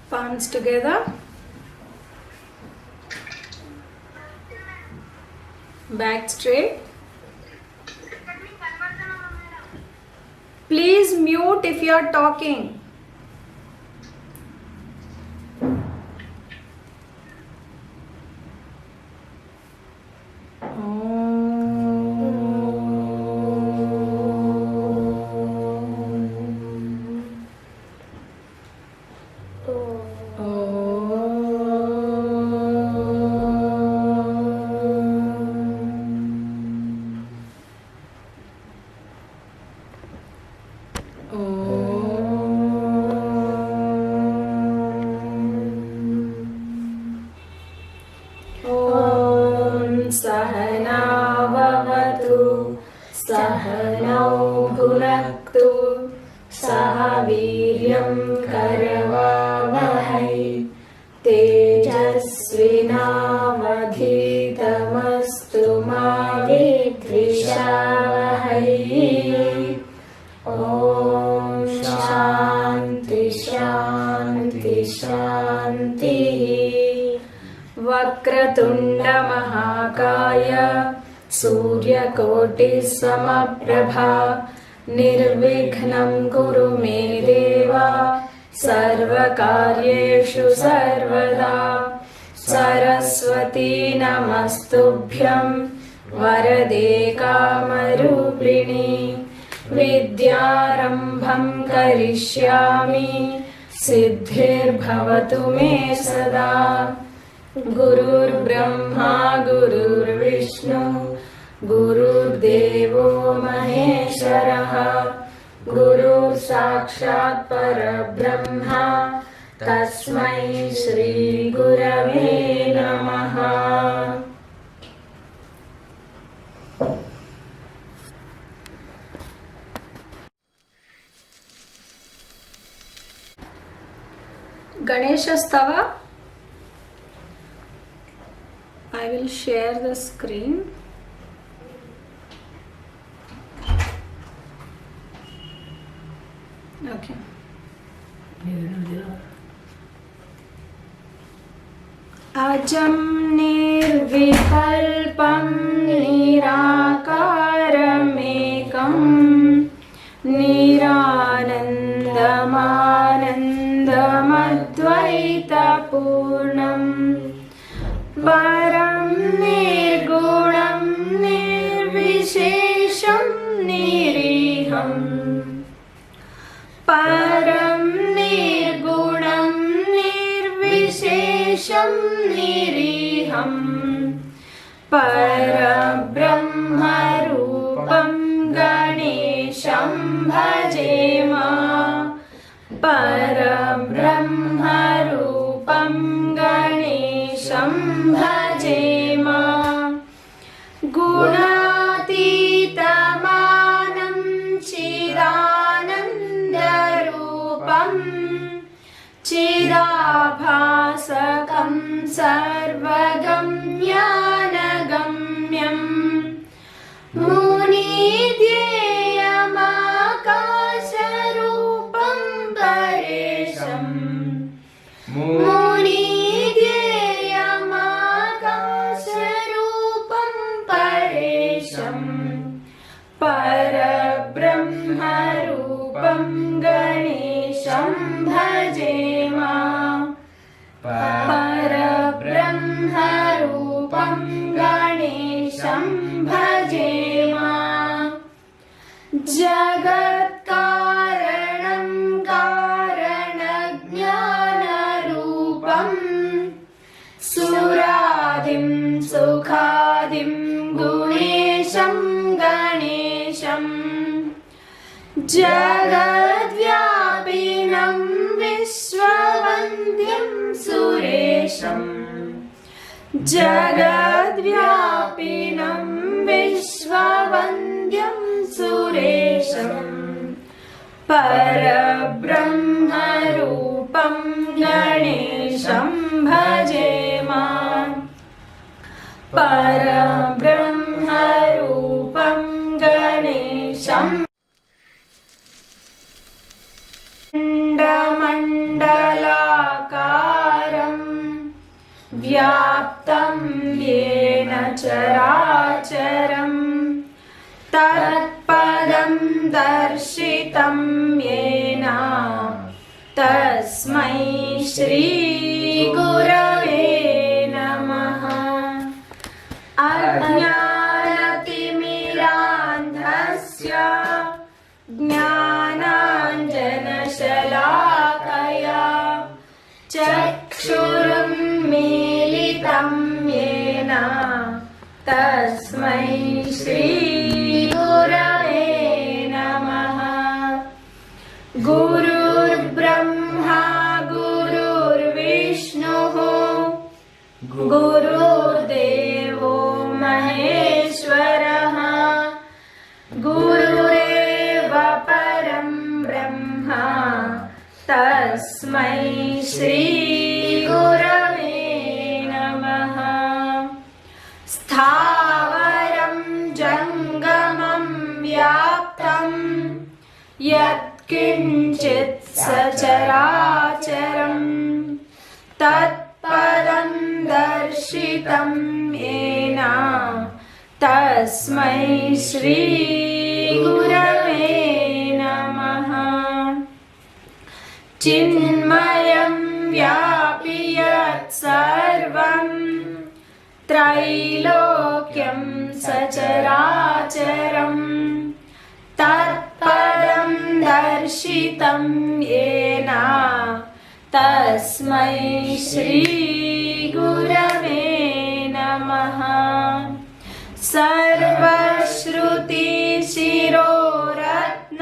Palms together. Back straight. Please mute if you are talking. Sahana vavatu sahanau bhunaktu sahaviryam karavavahai tejasvinavadhitamastu ma vidvishavahai. Om Shanti Shanti Shanti. Vakra tunda mahakaya suryakoti samaprabha nirvignam kuru me deva sarvakaryeshu sarvada. Sarasvati namastubhyam varade kamarupini vidyarambham karishyami siddhir bhavatu me sada. Gurur brahma gurur vishnu gurur devo maheshwaraha gurur sakshat parabrahma tasmai shri gurave namaha. Ganesha Stavah. I will share the screen. Okay. Ajam nirvikalpam nirakaramekam niranandamanandamadvaitapurnam param nirgunam nirvishesham niriham. Param nirgunam nirvishesham niriham. Parabrahmarupam Ganesham bhajema. Parabrahmarupam Ganesham bhajema. Gunatitamanam chidanandarupam chidabhasakam sarvagamyanagamyam. Munidyeyamakasharupam paresham. Munidyeyamakasharupam paresham. Parabrahmarupam Ganesham bhajema. Parabrahmarupam Ganesham bhajema. Jagat karanam karanajnanarupam suradim sukhadim gunesham ganesham. Jagadvyapinam vishwavandyam suresham. Jagadvyapinam vishwavandyam suresham. Parabrahmarupam Ganesham bhajema. Parabrahmarupam Ganesham. Mandalaka व्याप्तं येन चराचरं तत्पदं दर्शितं येन तस्मै श्री गुरवे नमः। अज्ञानतिमिरान्धस्य ज्ञानाञ्जनशलाकया चक्षुरुन्मीलितं येन तस्मै श्री गुरवे नमः। गुरुर्ब्रह्मा गुरुर्विष्णुः गुरुर्देवो महेश्वरः गुरुरेव परं ब्रह्म तस्मै श्री गुरवे नमः। स्थावरं जङ्गमं व्याप्तं यत्किञ्चित् सचराचरं तत्पदं दर्शितं येन तस्मै श्री गुरवे नमः। चिन्मयं व्यापि यत्सर्वं त्रैलोक्यं सचराचरं तत्पदं दर्शितं येन तस्मै श्री गुरवे नमः। सर्वश्रुतिशिरोरत्न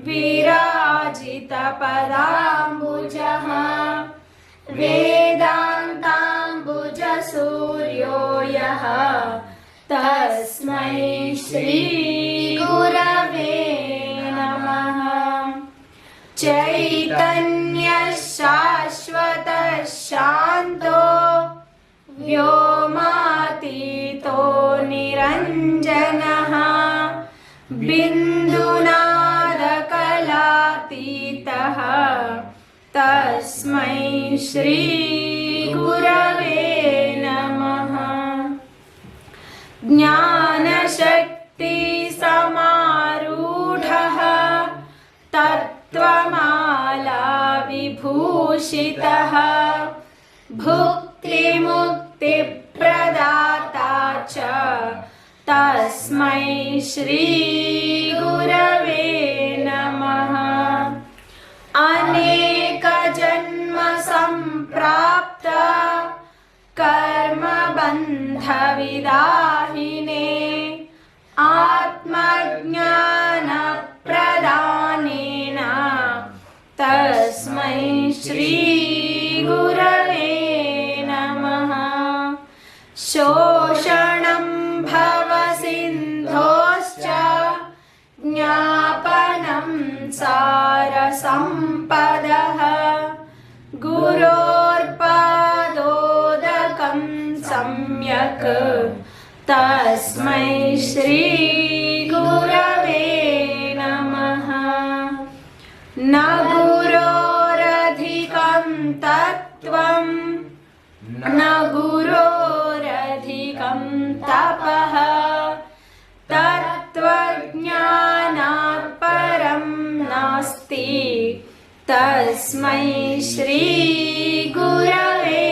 विराजितपदाम्बुजः वेदान्ताम्बुजसूर्यो यः तस्मै श्री गुरवे नमः। चैतन्यः शाश्वतः शान्तो व्योमातीतो निरञ्जनः बिन्दुनादकलातीतः तस्मै श्री गुरवे नमः। ज्ञानशक्तिसमारूढः तत्त्वमाला विभूषितः भुक्तिमुक्तिप्रदाता च तस्मै श्री गुरवे नमः। अनेकजन्म सम्प्राप्त कर्मबन्धविदाहिने आत्मज्ञानप्रदानेन तस्मै श्री गुरवे नमः। शोषणं भवसिन्धोश्च ज्ञापनं सारसम्पदः गुरोर्पादोदकं सम्यक् तस्मै श्री गुरवे नमः। न गुरोरधिकं तत्त्वं न गुरोरधिकं तपः तत्त्वज्ञानात् परं नास्ति तस्मै श्री गुरवे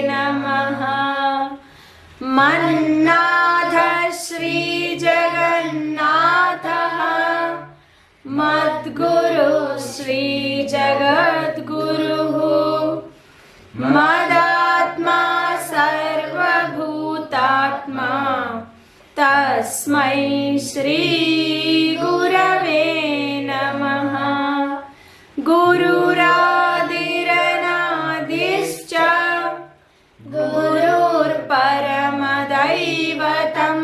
नमः। मन्नाथः श्रीजगन्नाथः मद्गुरुः श्रीजगद्गुरुः मदात्मा सर्वभूतात्मा तस्मै श्री गुरवे नमः। गुरुरादिरनादिश्च गुरुर्परमदैवतं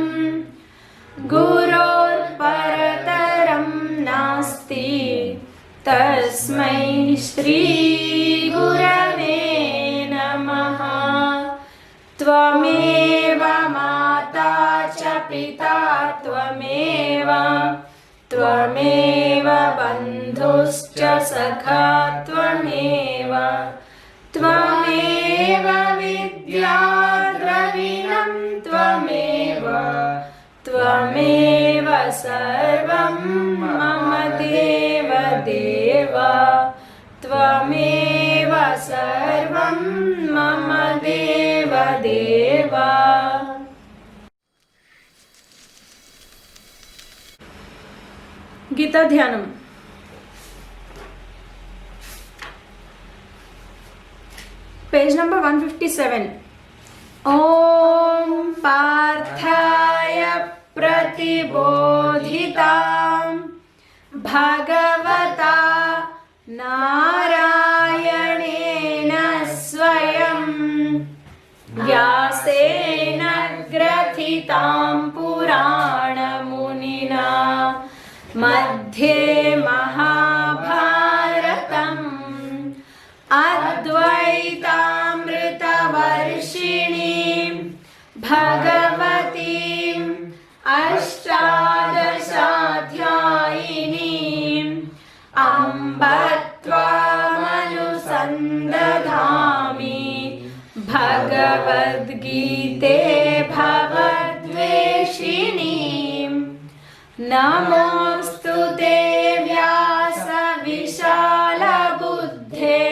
गुरोर्परतरं नास्ति तस्मै श्री गुरवे नमः। त्वमेव माता च पिता त्वमेव बन्धुश्च सखा त्वमेव विद्या द्रविणं त्वमेव त्वमेव सर्वं मम देव देव त्वमेव सर्वं मम देव देव. Gita ध्यानम. Page number 157. Om Parthaya Pratibodhitam Bhagavata Narayanena Swayam Vyasena Grathitam Purana Munina Madhye Mahabharatam Advaitamritavarshini Bhagavati Ashtadashaadhyayini Ambatvamanusandathami Bhagavadgite Bhavadveshini Namostute Vyasa Vishala Buddhe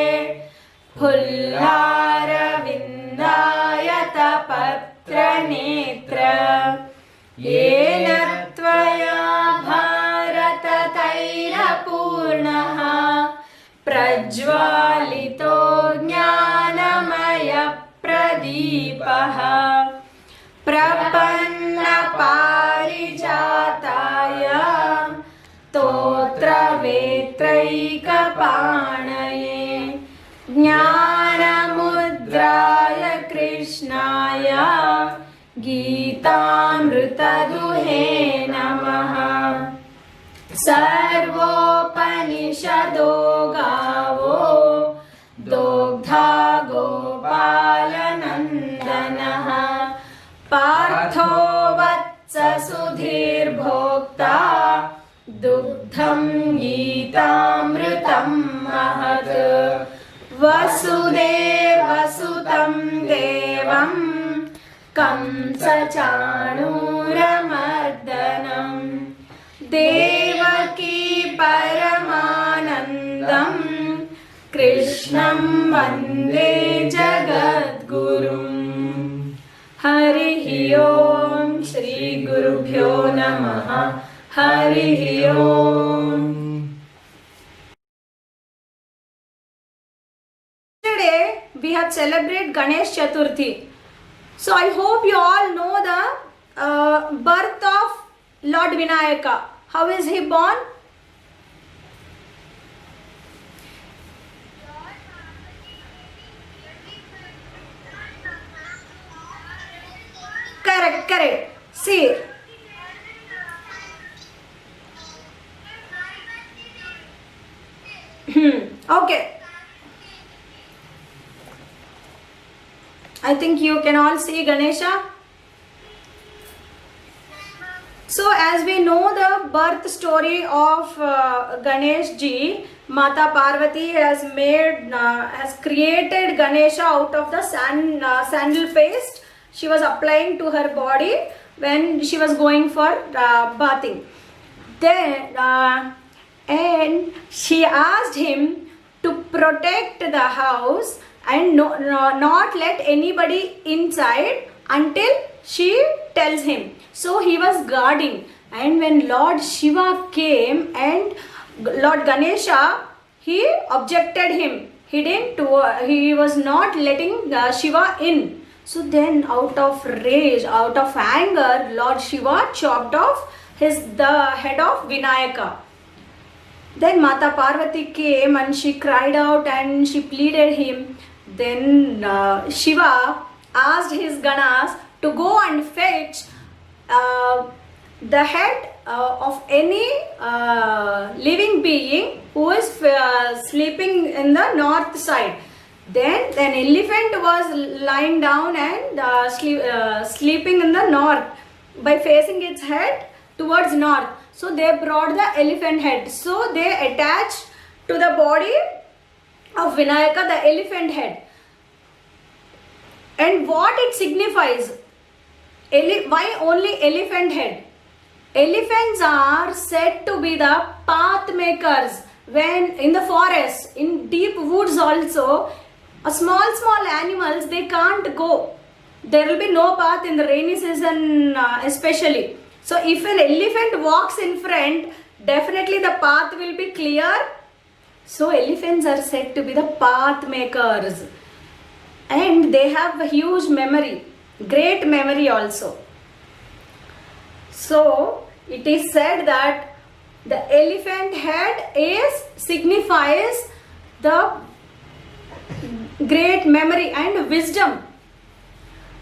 Pullara Patra Netra Yena Tvaya Bharata Taira Purnaha Prajwalito Jnanamaya Pradipaha Prapanna Parijataya Totra Vetraika Panaye Jnanamudraya Krishnaya Geetamritaduhe Namaha. Sarvopanishado gavo Dogdha Gopalanandanaha Partho Vatsa Sudhir Bhokta Dugdham Geetamritam Mahat Vasudeva Sutam Devam Kamsa Chanuramardanam Devaki Paramanandam Krishnam Vande Jagadgurum. Harihi Om Shri Gurubhyo Namaha. Harihi Om. Today we have celebrated Ganesh Chaturthi. So I hope you all know the birth of Lord Vinayaka. How is he born? Correct. See. Okay. I think you can all see Ganesha. So as we know the birth story of Ganesh ji, Mata Parvati has created Ganesha out of the sandal paste she was applying to her body when she was going for bathing. Then and she asked him to protect the house and not let anybody inside until she tells him. So he was guarding, and when Lord Shiva came and Lord Ganesha, he objected him. He was not letting Shiva in. So then out of rage, out of anger, Lord Shiva chopped off the head of Vinayaka. Then Mata Parvati came and she cried out and she pleaded him. Then Shiva asked his Ganas to go and fetch the head of any living being who is sleeping in the north side. Then an elephant was lying down and sleeping in the north by facing its head towards north. So they brought the elephant head. So they attached to the body of Vinayaka the elephant head. And what it signifies? Why only elephant head? Elephants are said to be the path makers. When in the forest, in deep woods also, small animals, they can't go. There will be no path in the rainy season especially. So if an elephant walks in front, definitely the path will be clear. So elephants are said to be the path makers. And they have a huge memory, great memory also. So it is said that the elephant head signifies the great memory and wisdom.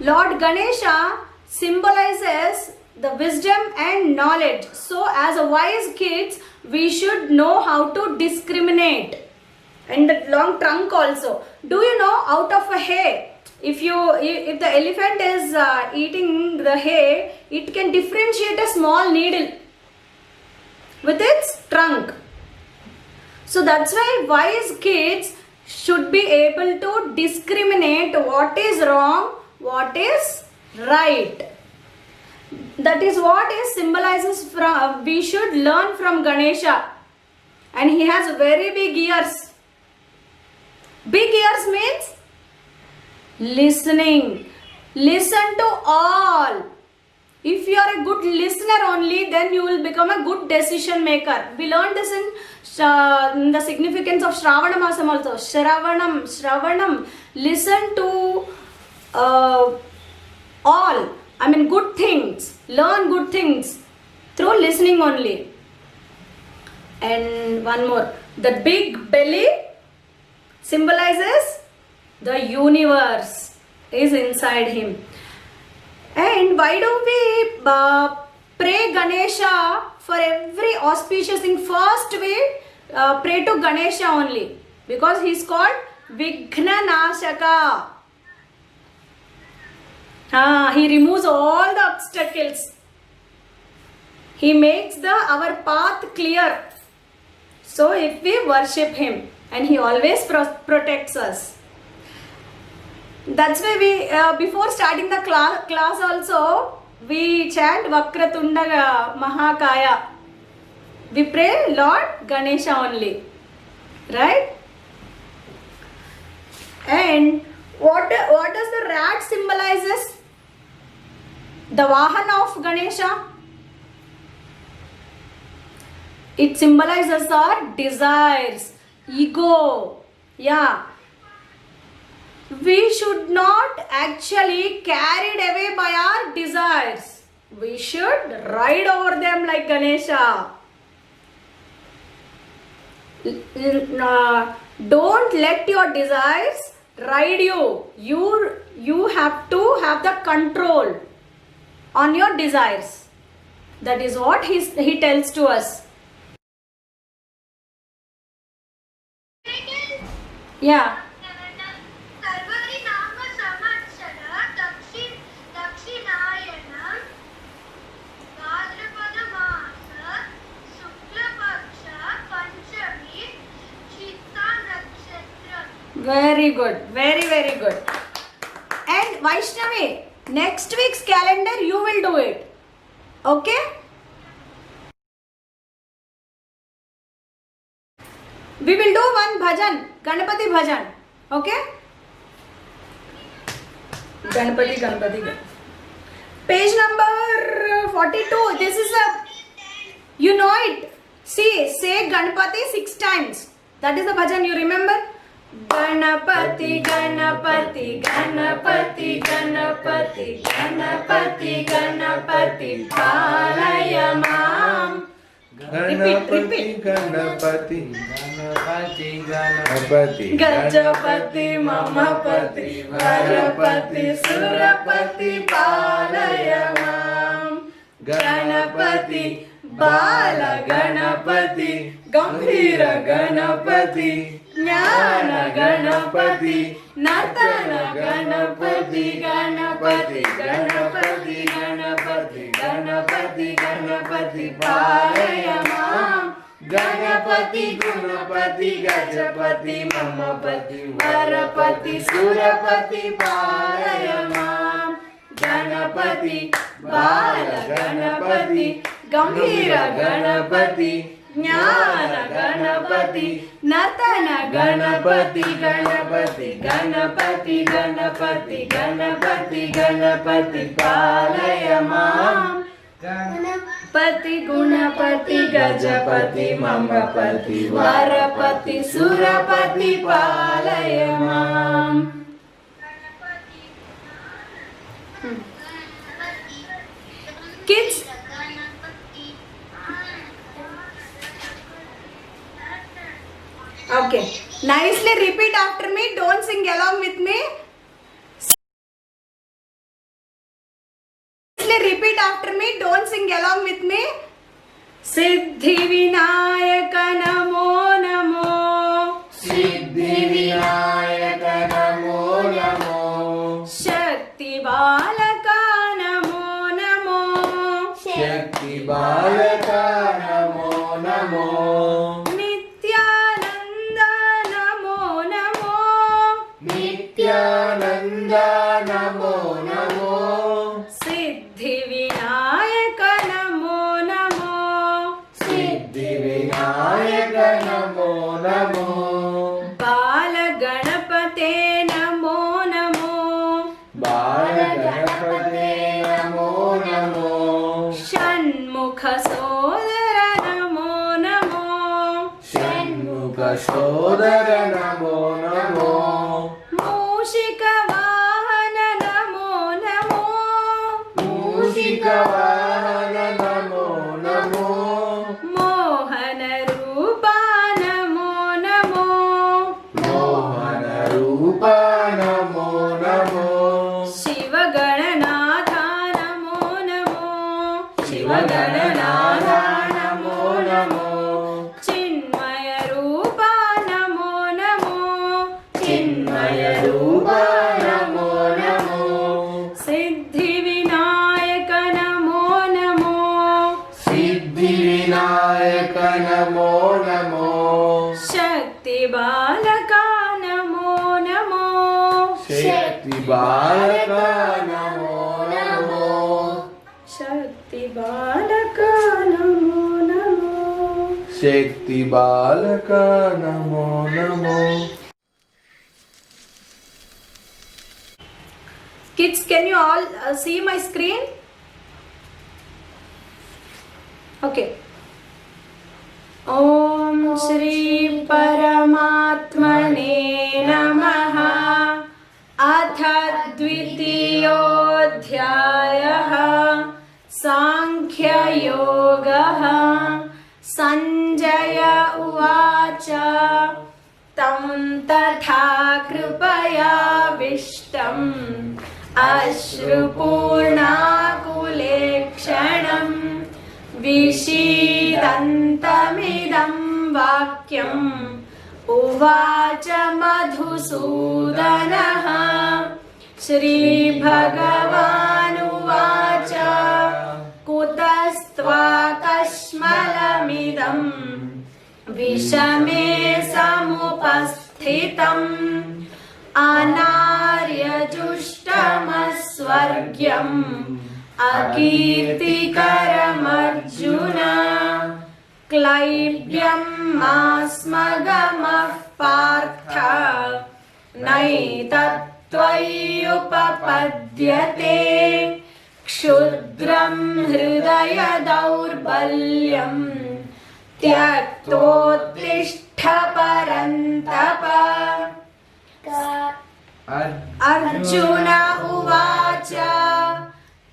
Lord Ganesha symbolizes the wisdom and knowledge. So as a wise kids, we should know how to discriminate. And the long trunk also. Do you know, out of a hay, if the elephant is eating the hay, it can differentiate a small needle with its trunk. So that's why wise kids should be able to discriminate what is wrong, what is right. That is what is symbolizes from. We should learn from Ganesha, and he has very big ears. Big ears means listening. Listen to all. If you are a good listener only, then you will become a good decision maker. We learned this in the significance of Shravana Masam also. Shravanam. Listen to all. I mean good things. Learn good things through listening only. And one more. The big belly symbolizes the universe is inside him. And why do we pray Ganesha for every auspicious thing? First we pray to Ganesha only, because he is called vignanasaka. He removes all the obstacles. He makes our path clear. So if we worship him, and he always protects us. That's why we, before starting the class also, we chant vakra tunda mahakaya. We pray Lord Ganesha only. Right? And what does the rat symbolizes? The vahana of Ganesha. It symbolizes our desires, ego. Yeah. We should not actually carried away by our desires. We should ride over them like Ganesha. Don't let your desires ride you. You have to have the control on your desires. That is what he tells to us. Yeah. Very good. Very, very good. And Vaishnavi, next week's calendar you will do it. Okay? We will do one bhajan, Ganapati bhajan. Okay? Ganapati. Page number 42. This is you know it. See, say Ganapati 6 times. That is the bhajan, you remember? Ganapati, Ganapati, Ganapati, Ganapati, Ganapati, Ganapati, Palaya Mam. Repeat. Ganapati, Ganapati, Ganapati, Gajapati, Mamapati, Varapati, Surapati, Palaya Mam. Ganapati, Bala Ganapati, Gambhira Ganapati, Jnana Ganapati, Natana Ganapati, Ganapati, Ganapati, Ganapati, Ganapati, Ganapati, Palaya Mam. Ganapati, Gunapati, Gajapati, Mamapati, Varapati, Surapati, Palaya Mam. Ganapati, Bala Ganapati, Gambhira Ganapati, Jnana Ganapati, Natana Ganapati, Ganapati, Ganapati, Ganapati, Ganapati, Ganapati, Palaya Mam. Ganapati, Gunapati, Gajapati, Mamapati, Varapati, Surapati, Palaya Mam. Kids, okay, nicely repeat after me. Don't sing along with me. Nicely repeat after me. Don't sing along with me. Siddhi vinayaka namo namo. Siddhi vinayaka namo namo. Shakti balaka namo namo. Shakti balaka namo namo. Nityananda namo namo. Nityananda namo namo. Siddhi vinayaka namo namo. Siddhi vinayaka namo namo. Bala Ganapate namo namo. Bala Ganapate namo namo. Shanmukha Sodara namo namo. Shanmukha Sodara namo namo. Mushika Vahana namo namo. Mushika Vahana namo namo. Mohana Rupa namo namo. Mohana Rupa namo namo. Shiva Gananatha namo namo. Shiva Gananatha namo namo. Chinmaya Rupa namo namo. Chinmaya Rupa namo namo. Siddhi Vinayaka namo namo. Siddhi Vinayaka namo namo. Shakti Balaka namo namo. Shakti Balaka namo namo. Shakti Balaka namo namo. Shakti Balaka namo namo. Kids, can you all see my screen? Okay. Om Shri Paramatmane Namaha. Atha Dvitiyodhyayah. Sankhya Yogaha. Sanjaya Uvacha. Tam tatha kripaya vishtam. Ashrupurnakulekshanam. Vishidantamidam vakyam. Uvacha Madhusudanaha. Shri Bhagavan Uvacha. Kutastva kashmalamidam. Vishame samupasthitam. Anarya jushtamasvargyam. Akirtikaram Arjuna. Klaibyam masmagamah partha. Naitatvayupapadyate. Kshudram hridaya daurbalyam. Tyaktottishtha parantapa. Arjuna uvacha.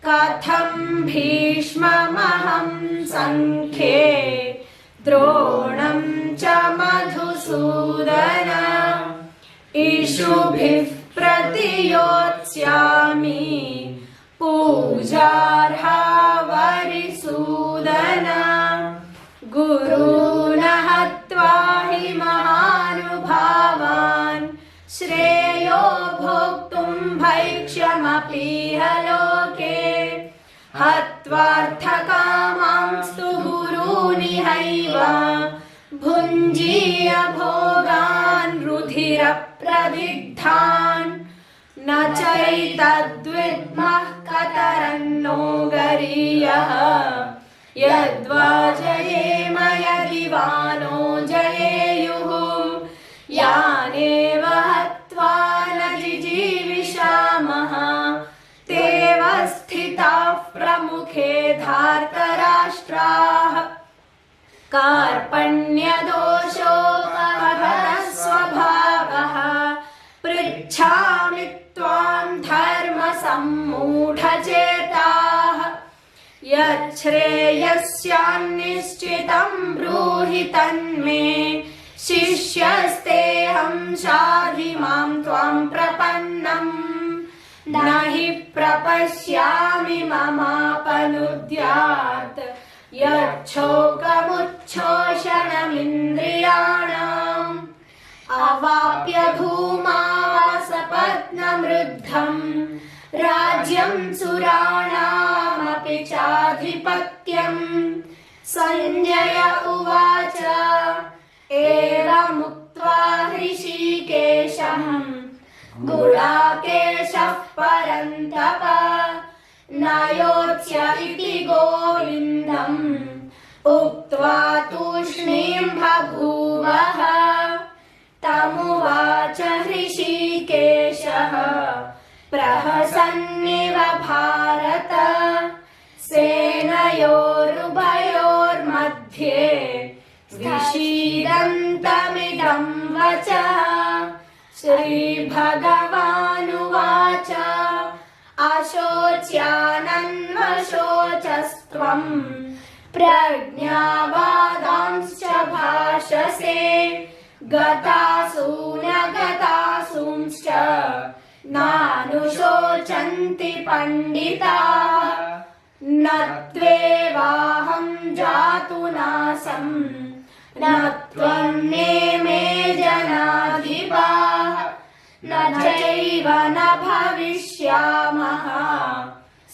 Katham bhishmamaham sankhe. Dronam cha madhusudana. Ishubhih pratiyotsyami. Pujarha varisudana. Guruna hatva hi mahanubhavan. Shreyo bhoktum bhaikshyamapi haloke. Hatvarthakamamstu guruni haiva. भुञ्जीय भोगान् रुधिरप्रदिग्धान् न चैतद्विद्मः कतरन्नो गरीयः यद्वा जयेम यदि वा no जयेयुः यानेव हत्वा न जिजीविषामः तेव स्थिताः प्रमुखे धार्तराष्ट्राः कार्पण्यदोषोपहरस्वभावः पृच्छामि त्वां धर्मसम्मूढचेताः यच्छ्रेयस्यान्निश्चितं ब्रूहि तन्मे शिष्यस्तेऽहं शाधि मां त्वां प्रपन्नम् न हि प्रपश्यामि ममापनुद्यात् यच्छोकमुच्छोषणमिन्द्रियाणाम् अवाप्य भूमासपत्नमृद्धम् राज्यं सुराणामपि चाधिपत्यम् सञ्जय उवाच एवमुक्त्वा हृषीकेशः गुडाकेशः परन्तप न योत्स्य इति गोविन्दम् उक्त्वा तूष्णीं बभूवः तमुवाच हृषीकेशः प्रहसन्निव भारत सेनयोरुभयोर्मध्ये विषीदन्तमिदं वचः श्रीभगवानुवाच अशोच्यानन्वशोचस्त्वम् प्रज्ञावादांश्च भाषसे गतासूनगतासूंश्च नानुशोचन्ति पण्डिताः न त्वेवाहं जातु नासं न त्वं नेमे जनाधिपाः न चैव न भविष्यामः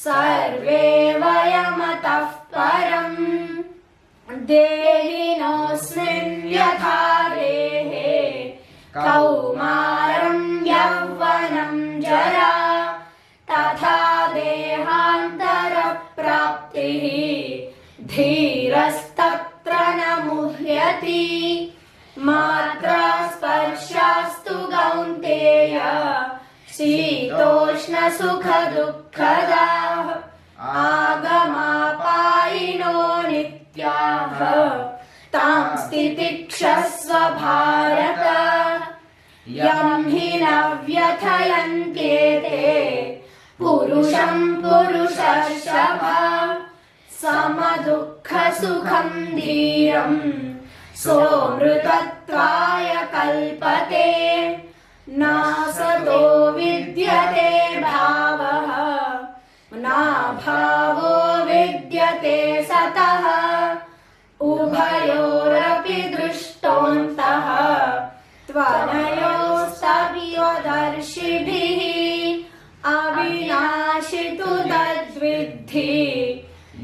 सर्वे वयमतः परम् देहिनोऽस्मिन् यथा देहे कौमारं यौवनं जरा तथा देहान्तरप्राप्तिः धीरस्तत्र न मुह्यति मात्रा स्पर्शास्तु कौन्तेय शीतोष्णसुखदुःखदाः आगमापायिनो नित्याः तां स्थितिक्षस्व भारत यं हि न व्यथयन्त्येते पुरुषं पुरुषर्षभ समदुःखसुखं धीरं सोऽमृतत्वाय कल्पते नासतो विद्यते भावः नाभावो विद्यते सतः उभयोरपि दृष्टोऽन्तः त्वनयोस्तव्यदर्शिभिः अविनाशि तु तद्विद्धि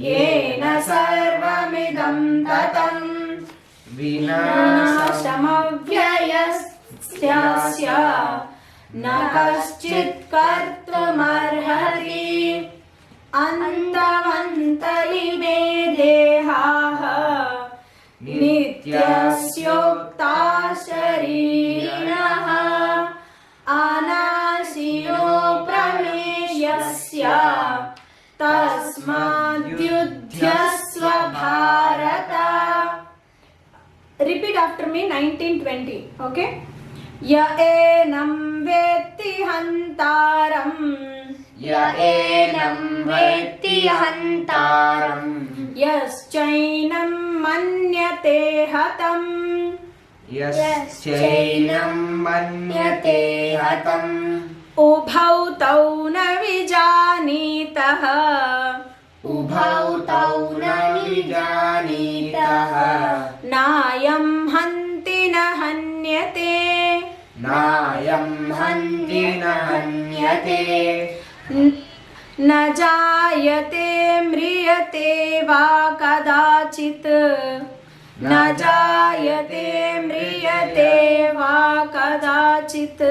येन सर्वमिदं ततम् विनाशमव्ययस्य न कश्चित् कर्तुमर्हति अन्तवन्त इमे देहाः नित्यस्योक्ता शरीरिणः अनाशियो प्रमेयस्य तस्माद्युध्यस्व Bharat. Repeat after me 1920. Okay. य एनं वेत्ति हन्तारम् य एनं वेत्ति हन्तारम् यश्चैनं मन्यते हतम् यश्चैनं मन्यते हतम् उभौ तौ न विजानीतः उभौ तौ न विजानीतः नायं हन्ति न हन्यते नायं हन्ति न हन्यते न जायते म्रियते वा कदाचित् न जायते म्रियते वा कदाचित्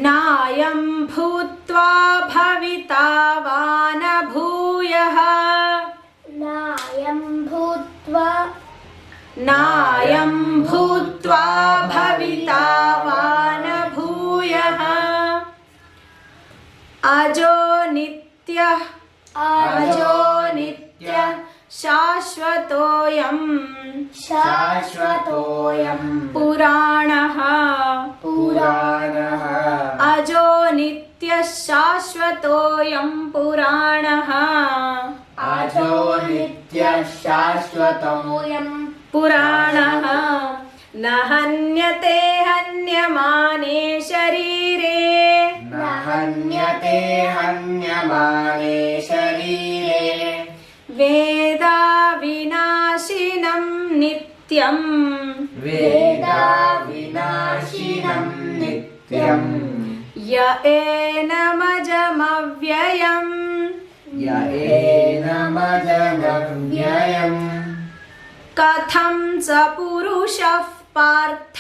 नायं भूत्वा भविता वा न भूयः नायं भूत्वा भविता वा न भूयः अजो नित्यः शाश्वतोऽयं पुराणः अजो नित्यः शाश्वतोऽयं पुराणः पुराणः न हन्यते हन्यमाने शरीरे वेदा विनाशिनं नित्यम् य एनमजमव्ययम् कथं स पुरुषः पार्थ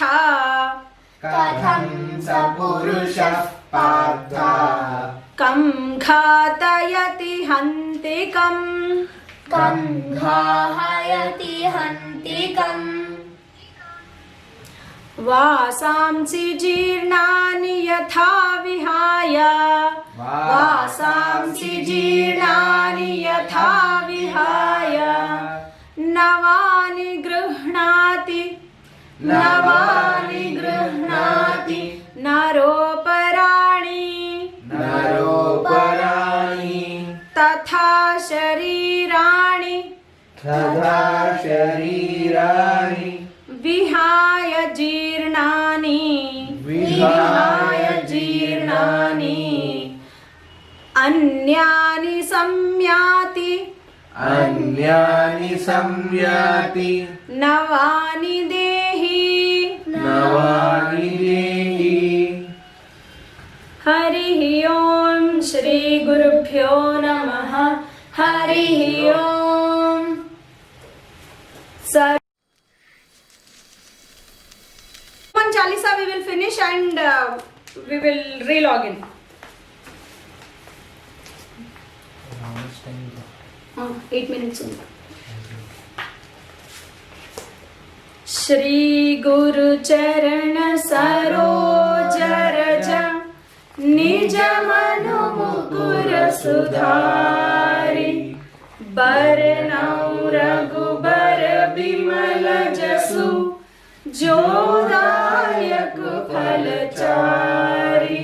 कं घातयति हन्तिकम् वासांसि जीर्णानि यथा विहाय नवानि गृह्णाति नरोपराणि तथा शरीराणि विहाय जीर्णानि अन्यानि संयाति नवानि देहि हरिः ओम श्री गुरुभ्यो नमः हरिः ओम Chalisa we will finish and we will re-log in. 8 minutes only. Shri Guru Charan Saroja Raja Nija Manu Mukur Sudhari Baranau Raghubar Bimala Jasu जोदायक फलचारी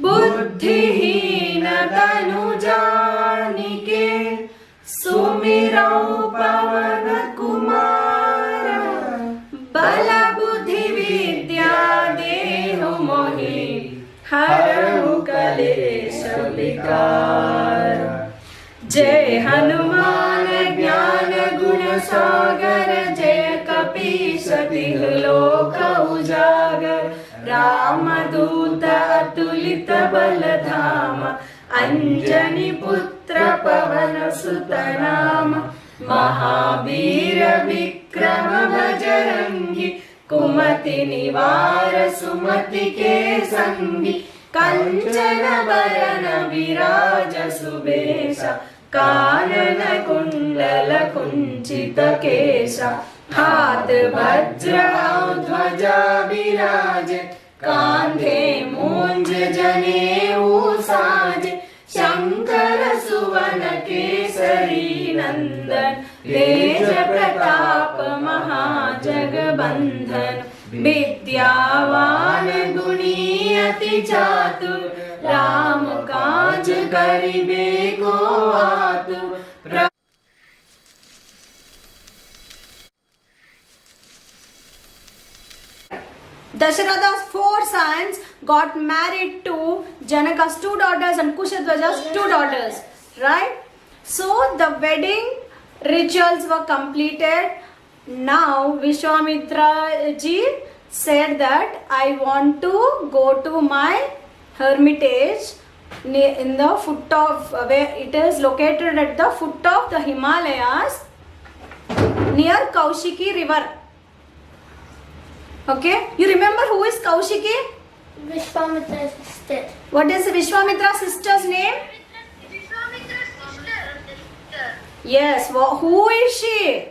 बुद्धिहीन तनु जानिके सुमिरौ पवन कुमार बल बुद्धि विद्या देहु मोहि हरहु कलेश विकार जय हनुमान ज्ञान गुण सागर जय कपीसतिः लोक उजागर रामदूत अतुलित बलधाम अंजनी पुत्र पवन सुत नाम महावीर विक्रम बजरंगी कुमति निवार सुमति के संगी कंचन बरन विराज सुबेसा कानन कुंडल कुंचित केसा हाथ वज्र ध्वजा विराज कांधे मूंज जनेऊ साज शंकर सुवन केसरी नंदन तेज प्रताप महाजगबंधन विद्यावान गुणी अति चातुर राम काज करिबे को आतुर Dasharatha's 4 sons got married to Janaka's 2 daughters and Kushadwaja's 2 daughters, right? So the wedding rituals were completed. Now Vishwamitra ji said that I want to go to my hermitage in the foot of where it is located at the foot of the Himalayas. near Kaushiki river. Okay, you remember who is Kaushiki? Vishwamitra's sister. What is Vishwamitra's sister's name? Vishwamitra's sister. Yes, who is she?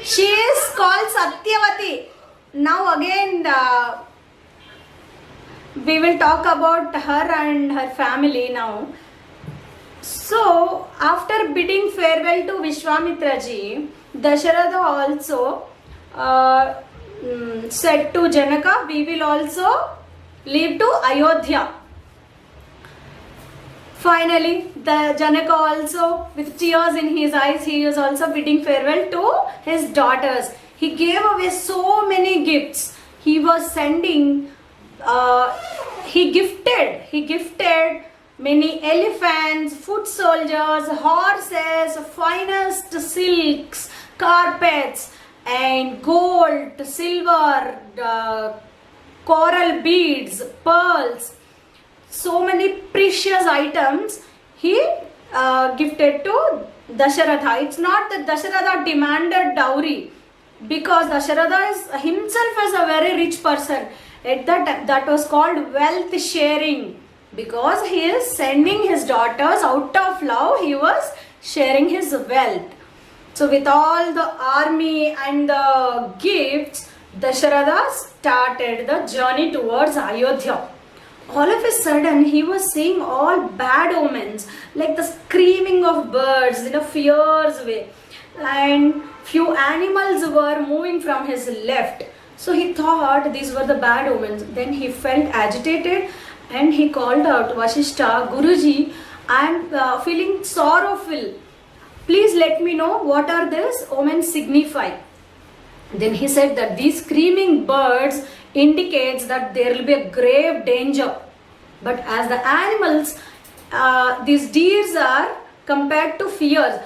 She is called Satyavati. Now again we will talk about her and her family now. So after bidding farewell to Vishwamitra ji, Dasharatha also said to Janaka, we will also leave to Ayodhya. Finally, the Janaka also, with tears in his eyes, he was also bidding farewell to his daughters. He gave away so many gifts. He was sending, he gifted many elephants, foot soldiers, horses, finest silks, carpets, and gold, silver, coral beads, pearls. So many precious items he gifted to Dasharatha. It's not that Dasharatha demanded dowry, because Dasharatha himself is a very rich person. That was called wealth sharing, because he is sending his daughters out of love. He was sharing his wealth. So with all the army and the gifts, Dasharatha started the journey towards Ayodhya. All of a sudden, he was seeing all bad omens, like the screaming of birds in a fierce way, and few animals were moving from his left. So he thought these were the bad omens. Then he felt agitated and he called out, Vasishtha, Guruji, I am feeling sorrowful. Please let me know what are these omens signify. Then he said that these screaming birds indicates that there will be a grave danger. But as the animals, these deers are compared to fears.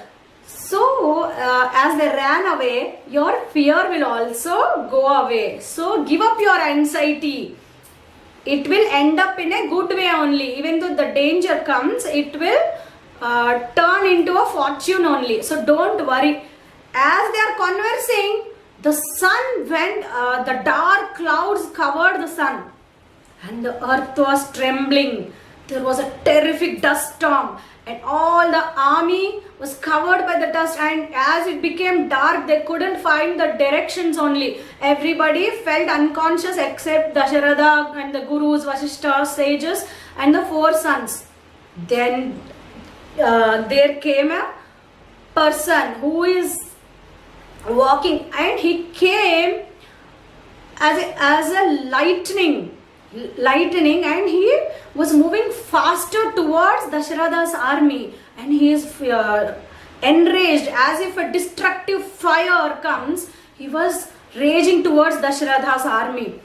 So as they ran away, your fear will also go away. So give up your anxiety. It will end up in a good way only. Even though the danger comes, it will turn into a fortune only. So don't worry. As they are conversing, the sun went, the dark clouds covered the sun, and the earth was trembling. There was a terrific dust storm, and all the army was covered by the dust, and as it became dark, they couldn't find the directions only. Everybody felt unconscious except Dasharatha and the gurus, Vasishtha, sages, and the four sons. Then there came a person who is walking, and he came as a lightning, and he was moving faster towards Dasharatha's army, and he is enraged as if a destructive fire comes. He was raging towards Dasharatha's army,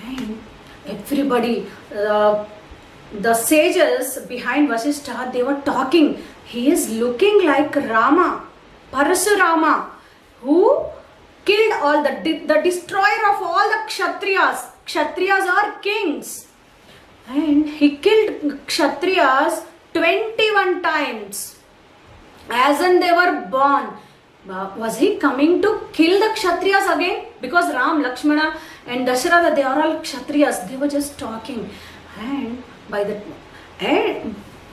and everybody, the sages behind Vasishtha, they were talking. He is looking like Rama, Parasurama, who killed all the destroyer of all the Kshatriyas. Kshatriyas are kings. And he killed Kshatriyas 21 times. As when they were born. Was he coming to kill the Kshatriyas again? Because Ram, Lakshmana and Dasharatha, they are all Kshatriyas. They were just talking. And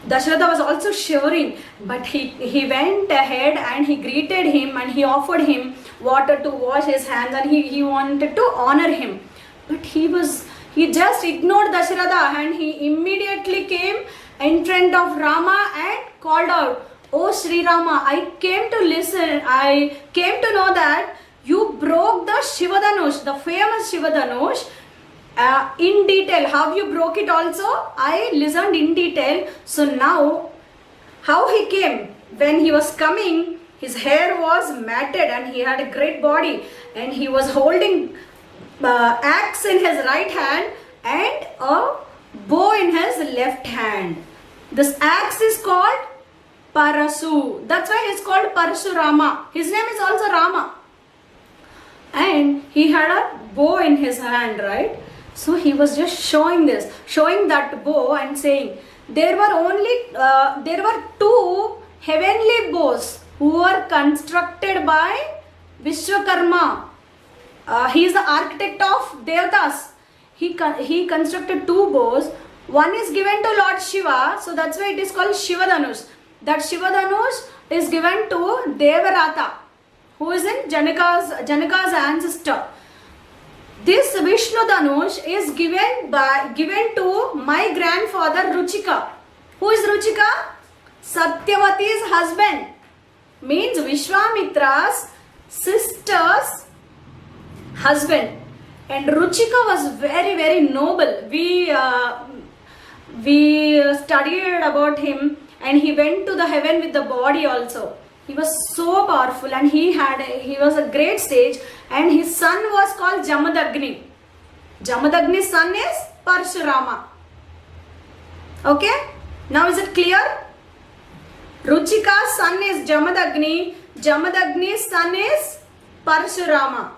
Dasharatha was also shivering, but he went ahead and he greeted him and he offered him water to wash his hands, and he wanted to honor him. But he just ignored Dasharatha, and he immediately came in front of Rama and called out, "Oh Sri Rama, I came to listen. I came to know that you broke the Shivadanush, the famous Shivadanush. In detail, how you broke it also, I listened in detail. So now, how he came, when he was coming, his hair was matted and he had a great body, and he was holding axe in his right hand and a bow in his left hand. This axe is called Parasu. That's why he's called Parasurama. His name is also Rama. And he had a bow in his hand, right? So he was just showing that bow and saying, there were two heavenly bows who were constructed by Vishwakarma. He is the architect of Devatas. He constructed two bows. One is given to Lord Shiva, so that's why it is called Shiva Dhanush. That Shiva Dhanush is given to Devarata, who is in Janaka's ancestor. This Vishnu Dhanush is given to my grandfather Ruchika. Who is Ruchika? Satyavati's husband. Means Vishwamitra's sister's husband. And Ruchika was very, very noble. We studied about him, and he went to the heaven with the body also. He was so powerful, and he was a great sage, and his son was called Jamadagni. Jamadagni's son is Parshurama. Okay? Now is it clear? Ruchika's son is Jamadagni. Jamadagni's son is Parshurama.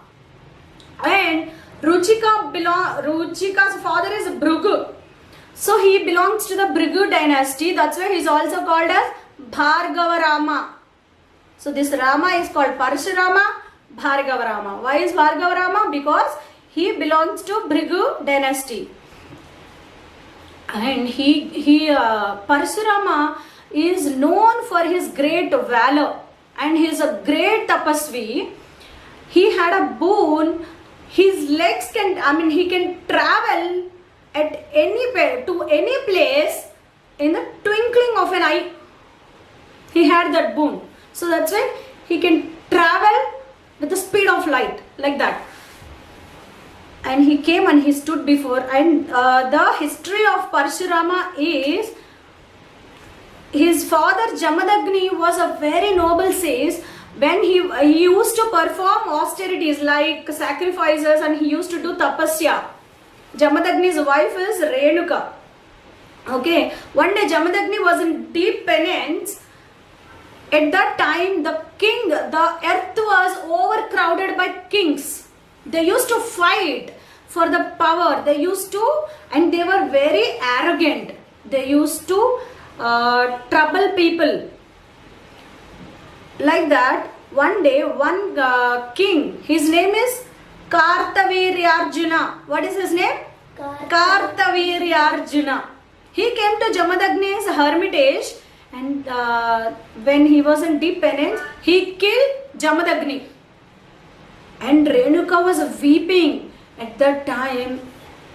And Ruchika's father is Bhrigu. So he belongs to the Bhrigu dynasty. That's why he is also called as Bhargavarama. So this Rama is called Parshurama, Bhargavarama. Why is Bhargavarama? Because he belongs to Bhrigu dynasty. And Parshurama is known for his great valor, and he is a great tapasvi. He had a boon. His legs he can travel to any place in the twinkling of an eye. He had that boon. So that's why he can travel with the speed of light, like that. And he came and he stood before. And the history of Parshurama is, his father Jamadagni was a very noble sage. When he used to perform austerities like sacrifices, and he used to do tapasya. Jamadagni's wife is Renuka. Okay, one day Jamadagni was in deep penance. At that time, the earth was overcrowded by kings. They used to fight for the power. They were very arrogant. They used to trouble people. Like that, one day, one king, his name is Kartaviryarjuna. What is his name? Kartaviryarjuna. He came to Jamadagni's hermitage, and when he was in deep penance, he killed Jamadagni. And Renuka was weeping at that time.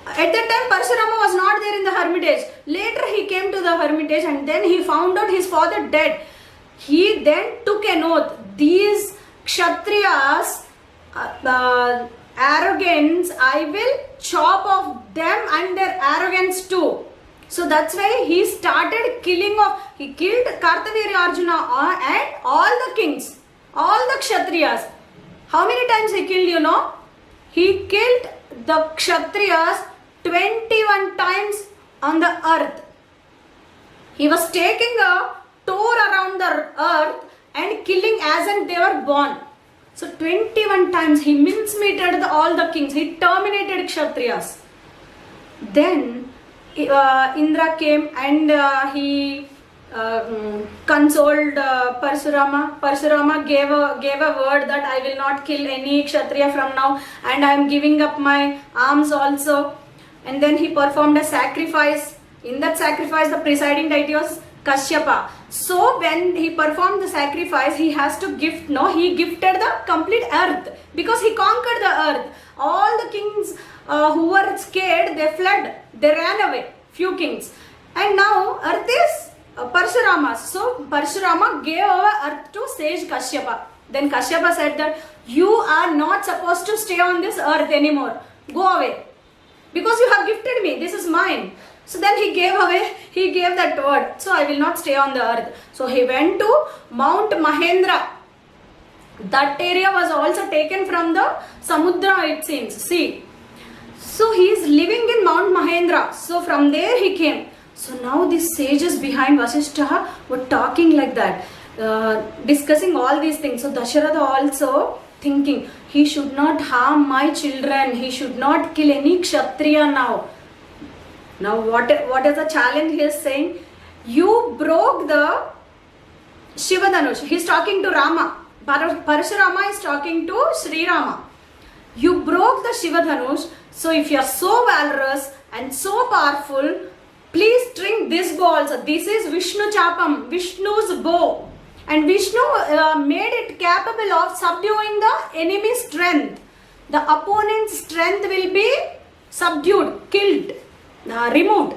At that time, Parshurama was not there in the hermitage. Later, he came to the hermitage, and then he found out his father dead. He then took an oath. These Kshatriyas, arrogance, I will chop off them and their arrogance too. So that's why he started killing off. He killed Kartaviryarjuna and all the kings, all the Kshatriyas. How many times he killed, you know? He killed the Kshatriyas 21 times on the earth. He was taking a tour around the earth and killing as and they were born. So 21 times he mincemeated all the kings. He terminated Kshatriyas. Then Indra came and he consoled Parshurama. Parshurama gave a word that I will not kill any Kshatriya from now, and I am giving up my arms also. And then he performed a sacrifice. In that sacrifice, the presiding deity was Kashyapa. So when he performed the sacrifice, he has to gift. No, he gifted the complete earth because he conquered the earth. All the kings who were scared, they fled. They ran away. Few kings. And now earth is Parshurama's. So Parshurama gave over earth to sage Kashyapa. Then Kashyapa said that you are not supposed to stay on this earth anymore. Go away. Because you have gifted me. This is mine. So then he gave that word. So I will not stay on the earth. So he went to Mount Mahendra. That area was also taken from the Samudra, it seems. See. So he is living in Mount Mahendra. So from there he came. So now these sages behind Vasishtha were talking like that. Discussing all these things. So Dasharatha also thinking, he should not harm my children. He should not kill any Kshatriya now. Now what is the challenge he is saying? You broke the Shivadanush. He's talking to Rama. Parashurama is talking to Sri Rama. You broke the Shivadanush, so if you are so valorous and so powerful, please string this bow also. This is Vishnu Chapam, Vishnu's bow. And Vishnu made it capable of subduing the enemy's strength. The opponent's strength will be subdued, killed, removed.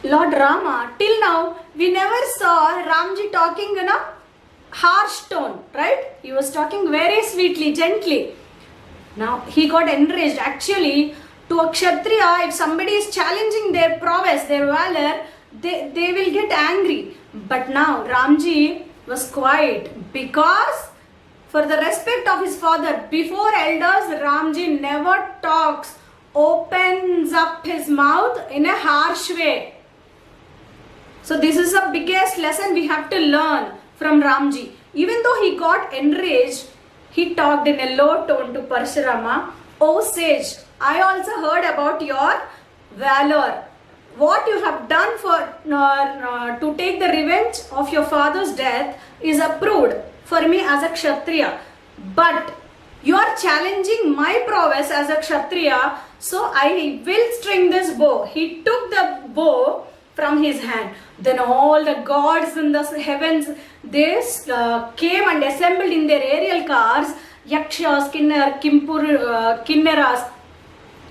Lord Rama, till now, we never saw Ramji talking in a harsh tone, right? He was talking very sweetly, gently. Now, he got enraged. Actually, to a Kshatriya, if somebody is challenging their prowess, their valor, they will get angry. But now, Ramji was quiet because for the respect of his father, before elders, Ramji never talks, opens up his mouth in a harsh way. So this is the biggest lesson we have to learn from Ramji. Even though he got enraged, he talked in a low tone to Parashurama. O sage, I also heard about your valor. What you have done to take the revenge of your father's death is approved for me as a Kshatriya. But you are challenging my prowess as a Kshatriya, so I will string this bow. He took the bow from his hand. Then all the gods in the heavens, they came and assembled in their aerial cars. Yakshas, Kinneras,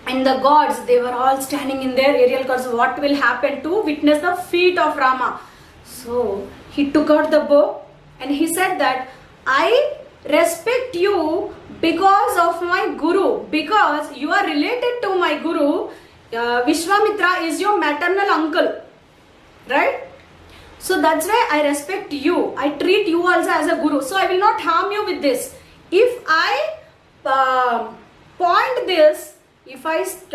and the gods, they were all standing in their aerial cars. What will happen to witness the feat of Rama? So he took out the bow and he said that I respect you because of my Guru, because you are related to my Guru. Vishwamitra is your maternal uncle, right? So that's why I respect you. I treat you also as a Guru. So I will not harm you with this. If I point this, if I set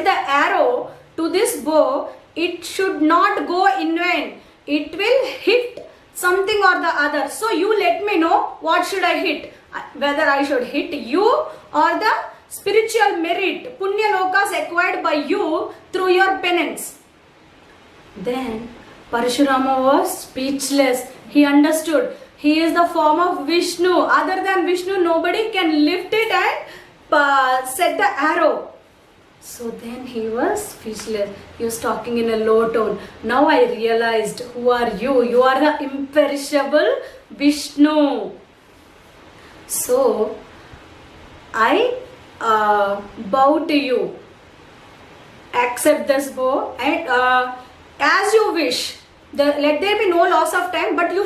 the arrow to this bow, it should not go in vain. It will hit something or the other. So you let me know what should I hit. Whether I should hit you or the spiritual merit, punya lokas acquired by you through your penance. Then Parashurama was speechless. He understood. He is the form of Vishnu. Other than Vishnu, nobody can lift it and set the arrow. So then he was speechless. He was talking in a low tone. Now I realized, who are you? You are the imperishable Vishnu. So I bow to you. Accept this bow and as you wish. Let there be no loss of time, but you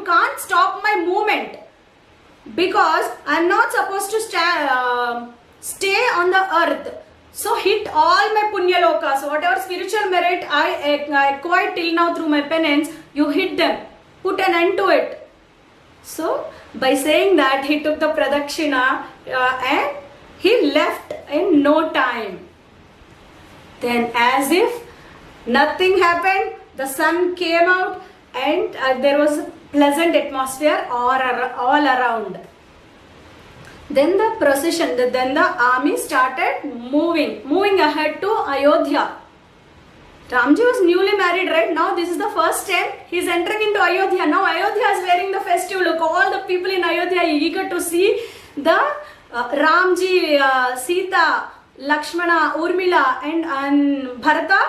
can't stop my movement, because I am not supposed to stay on the earth. So hit all my punya lokas, whatever spiritual merit I acquired till now through my penance, you hit them, put an end to it. So by saying that, he took the pradakshina and he left in no time. Then as if nothing happened, the sun came out and there was a pleasant atmosphere all around. Then the procession, then the army started moving ahead to Ayodhya. Ramji was newly married, right? Now this is the first time he is entering into Ayodhya. Now Ayodhya is wearing the festive look. All the people in Ayodhya are eager to see the Ramji, Sita, Lakshmana, Urmila and Bharata,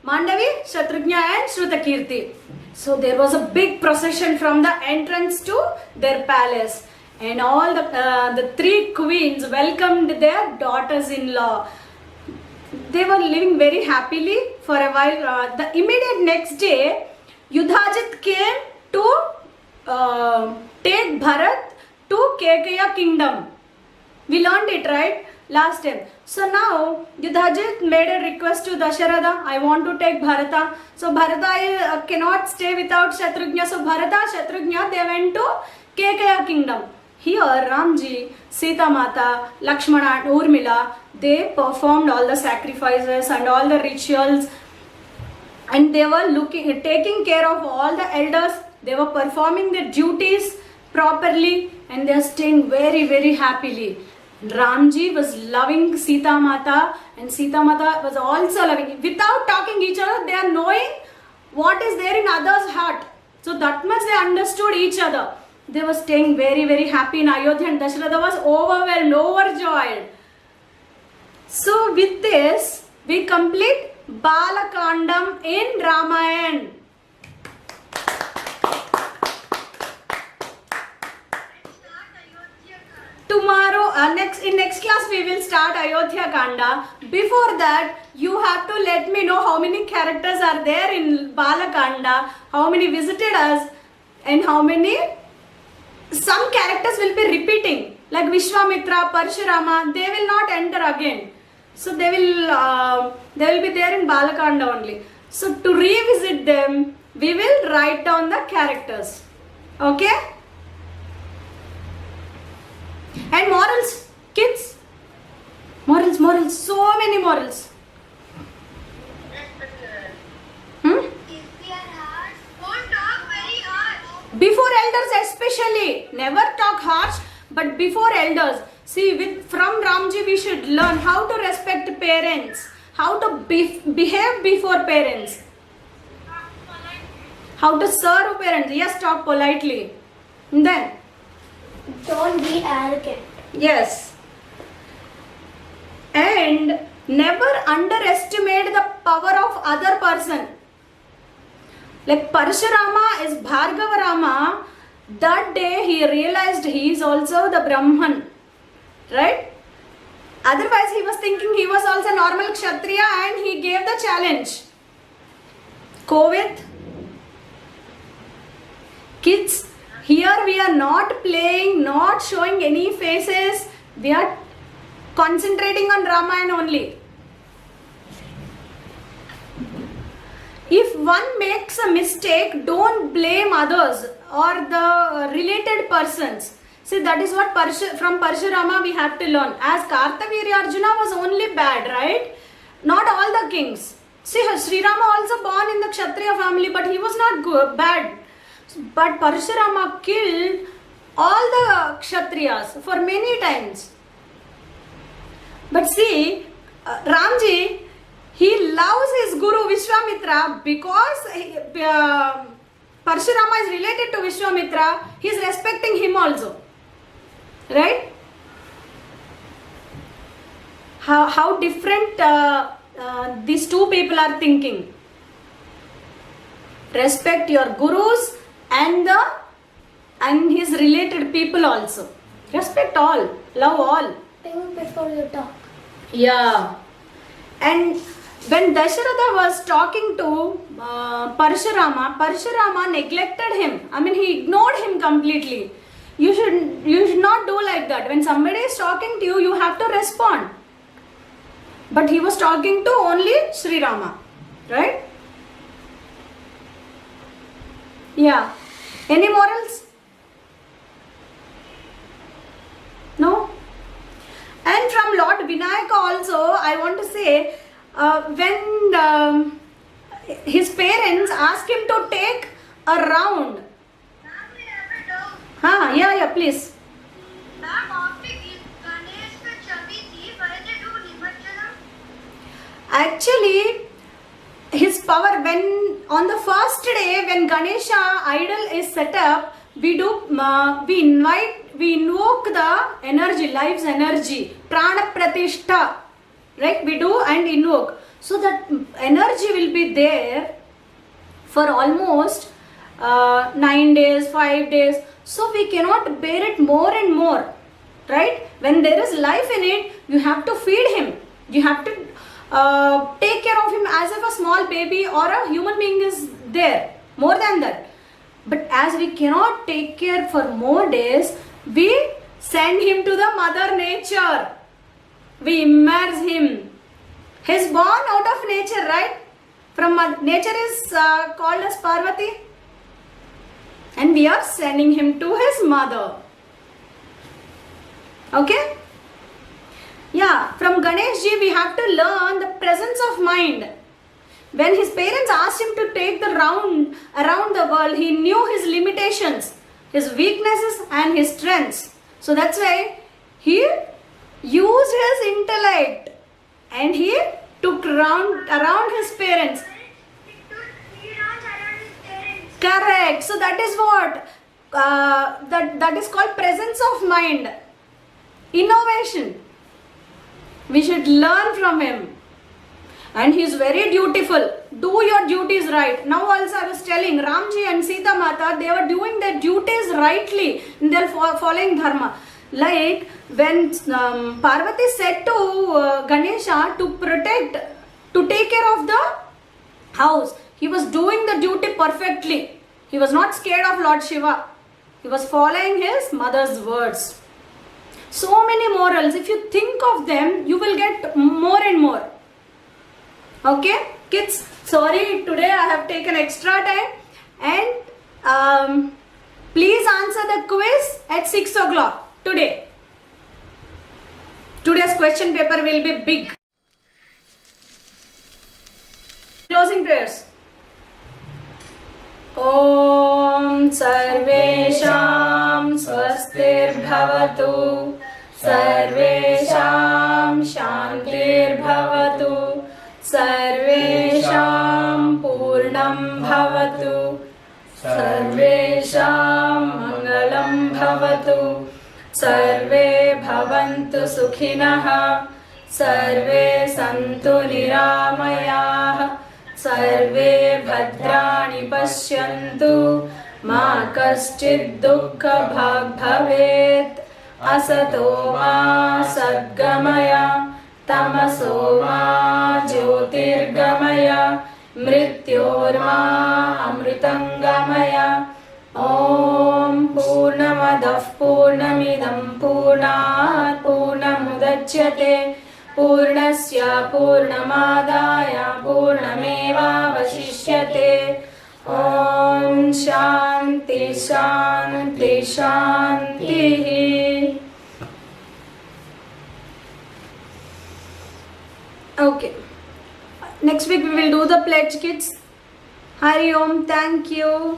Mandavi, Shatrugna and Shrutakirti. So there was a big procession from the entrance to their palace. And all the three queens welcomed their daughters-in-law. They were living very happily for a while. The immediate next day, Yudhajit came to take Bharat to Kekeya kingdom. We learned it, right? Last time. So now Yudhajit made a request to Dasharatha, I want to take Bharata. So Bharata cannot stay without Shatrugna. So Bharata, Shatrugna, they went to Kekeya kingdom. Here Ramji, Sita Mata, Lakshmana and Urmila, they performed all the sacrifices and all the rituals, and they were taking care of all the elders. They were performing their duties properly and they are staying very, very happily. Ramji was loving Sita Mata and Sita Mata was also loving. Without talking each other, they are knowing what is there in others' heart. So that much they understood each other. They were staying very, very happy in Ayodhya, and Dasharatha was overwhelmed, overjoyed. So with this, we complete Balakandam in Ramayana. Tomorrow, in next class, we will start Ayodhya Kanda. Before that, you have to let me know how many characters are there in Balakanda, how many visited us, and how many. Some characters will be repeating, like Vishwamitra, Parshurama. They will not enter again. So they will be there in Balakanda only. So to revisit them, we will write down the characters. Okay? And morals, kids. Morals, so many morals. If we are harsh, won't talk very harsh. Before elders especially, never talk harsh, but before elders. See, from Ramji we should learn how to respect parents, how to behave before parents, how to serve parents. Yes, talk politely. And then, Don't be arrogant. yes. And never underestimate the power of other person. Like Parshurama is Bhargava Rama. That day he realized he is also the Brahman. Right? Otherwise he was thinking he was also normal Kshatriya, and he gave the challenge. Kovit. Kids, here we are not playing, not showing any faces. We are concentrating on Ramayana only. If one makes a mistake, don't blame others or the related persons. See, that is what from Parshurama we have to learn. As Kartavirya Arjuna was only bad, right? Not all the kings. See, Sri Rama also born in the Kshatriya family, but he was not good, bad. But Parshurama killed all the Kshatriyas for many times. But see, Ramji, he loves his guru Vishwamitra because Parshurama is related to Vishwamitra. He is respecting him also. Right? How different these two people are thinking. Respect your gurus and his related people also. Respect all, love all. Think before you talk. Yeah. And when Dasharatha was talking to Parshurama neglected him. I mean, he ignored him completely. You should not do like that. When somebody is talking to you, you have to respond. But he was talking to only Sri Rama. Right? Yeah. Any morals? No? And from Lord Vinayaka also, I want to say, when his parents asked him to take a round. Yeah, please. Ma'am, after Ganesh Chaturthi, why they do Nimajjanam? Actually, his power, when on the first day when Ganesha idol is set up, we invoke the energy, life's energy, prana pratishta, right? We do and invoke. So that energy will be there for almost 9 days, 5 days. So we cannot bear it more and more, right? When there is life in it, you have to feed him. You have to take care of him as if a small baby or a human being is there. More than that. But as we cannot take care for more days, we send him to the Mother Nature. We immerse him. He's born out of nature, right? From nature is called as Parvati. And we are sending him to his mother. Okay? Yeah, from Ganeshji we have to learn the presence of mind. When his parents asked him to take the round around the world, he knew his limitations, his weaknesses and his strengths. So that's why he used his intellect and he took around his parents. It took 3 rounds Correct. So that is what that is called presence of mind. Innovation. We should learn from him. And he is very dutiful. Do your duties right. Now also I was telling Ramji and Sita Mata, they were doing their duties rightly. They are following dharma. Like when Parvati said to Ganesha to protect, to take care of the house, he was doing the duty perfectly. He was not scared of Lord Shiva. He was following his mother's words. So many morals. If you think of them, you will get more and more. Okay, kids, sorry, today I have taken extra time, and please answer the quiz at 6 o'clock today. Today's question paper will be big. Closing prayers. Om Sarvesham Swastir Bhavatu Sarvesham Shantir Bhavatu Sarvesham Purnam Bhavatu Sarvesham Mangalam Bhavatu Sarve Bhavantu Sukhinaha Sarve Santu Niramayah Sarve Bhadrani Pashyantu Ma Kaschid Dukkha Bhag Bhavet Asato Ma Sadgamaya Tamaso ma Jyotirgamaya Mrityorma Amritangamaya Om Purnamadah Purnamidam Purnat Purnamudachyate Purnasya Purnamadaya Purnameva Vashishyate Om Shanti Shanti Shanti. Okay, next week we will do the pledge, kids. Hari Om, thank you.